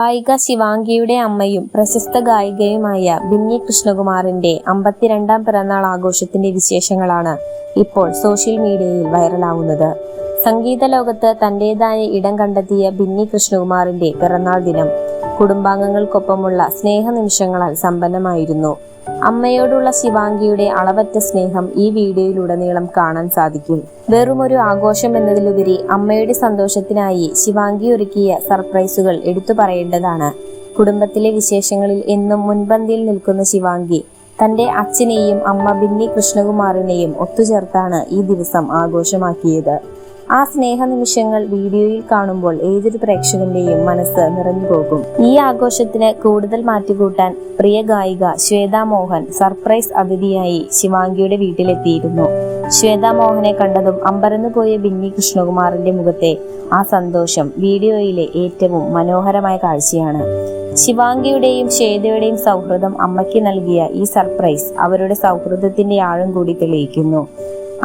ഗായിക ശിവാംഗിയുടെ അമ്മയും പ്രശസ്ത ഗായികയുമായ ബിന്നി കൃഷ്ണകുമാറിന്റെ 52ാം പിറന്നാൾ ആഘോഷത്തിന്റെ വിശേഷങ്ങളാണ് ഇപ്പോൾ സോഷ്യൽ മീഡിയയിൽ വൈറലാവുന്നത്. സംഗീത ലോകത്ത് തന്റേതായ ഇടം കണ്ടെത്തിയ ബിന്നി കൃഷ്ണകുമാറിന്റെ പിറന്നാൾ ദിനം കുടുംബാംഗങ്ങൾക്കൊപ്പമുള്ള സ്നേഹനിമിഷങ്ങളാൽ സമ്പന്നമായിരുന്നു. അമ്മയോടുള്ള ശിവാംഗിയുടെ അളവറ്റ സ്നേഹം ഈ വീഡിയോയിലുടനീളം കാണാൻ സാധിക്കും. വെറുമൊരു ആഘോഷം എന്നതിലുപരി അമ്മയുടെ സന്തോഷത്തിനായി ശിവാംഗി ഒരുക്കിയ സർപ്രൈസുകൾ എടുത്തു പറയേണ്ടതാണ്. കുടുംബത്തിലെ വിശേഷങ്ങളിൽ എന്നും മുൻപന്തിയിൽ നിൽക്കുന്ന ശിവാംഗി തന്റെ അച്ഛനെയും അമ്മ ബിന്നി കൃഷ്ണകുമാറിനെയും ഒത്തുചേർത്താണ് ഈ ദിവസം ആഘോഷമാക്കിയത്. ആ സ്നേഹനിമിഷങ്ങൾ വീഡിയോയിൽ കാണുമ്പോൾ ഏതൊരു പ്രേക്ഷകന്റെയും മനസ്സ് നിറഞ്ഞു പോകും. ഈ ആഘോഷത്തിന് കൂടുതൽ മാറ്റുകൂട്ടാൻ പ്രിയ ഗായിക ശ്വേതാ മോഹൻ സർപ്രൈസ് അതിഥിയായി ശിവാംഗിയുടെ വീട്ടിലെത്തിയിരുന്നു. ശ്വേതാ മോഹനെ കണ്ടതും അമ്പരന്നു പോയ ബിന്നി കൃഷ്ണകുമാറിന്റെ മുഖത്തെ ആ സന്തോഷം വീഡിയോയിലെ ഏറ്റവും മനോഹരമായ കാഴ്ചയാണ്. ശിവാംഗിയുടെയും ശ്വേതയുടെയും സൗഹൃദം അമ്മയ്ക്ക് നൽകിയ ഈ സർപ്രൈസ് അവരുടെ സൗഹൃദത്തിന്റെ ആഴം കൂടി തെളിയിക്കുന്നു.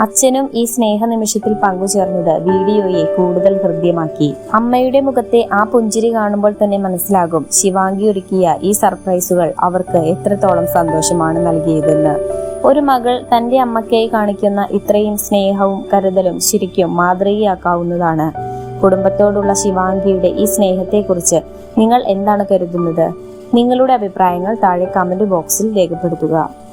അച്ഛനും ഈ സ്നേഹനിമിഷത്തിൽ പങ്കുചേർന്നത് വീഡിയോയെ കൂടുതൽ ഹൃദ്യമാക്കി. അമ്മയുടെ മുഖത്തെ ആ പുഞ്ചിരി കാണുമ്പോൾ തന്നെ മനസ്സിലാകും ശിവാംഗി ഒരുക്കിയ ഈ സർപ്രൈസുകൾ അവർക്ക് എത്രത്തോളം സന്തോഷമാണ് നൽകിയതെന്ന്. ഒരു മകൾ തന്റെ അമ്മയ്ക്കായി കാണിക്കുന്ന ഇത്രയും സ്നേഹവും കരുതലും ശരിക്കും മാതൃകയാക്കാവുന്നതാണ്. കുടുംബത്തോടുള്ള ശിവാംഗിയുടെ ഈ സ്നേഹത്തെക്കുറിച്ച് നിങ്ങൾ എന്താണ് കരുതുന്നത്? നിങ്ങളുടെ അഭിപ്രായങ്ങൾ താഴെ കമന്റ് ബോക്സിൽ രേഖപ്പെടുത്തുക.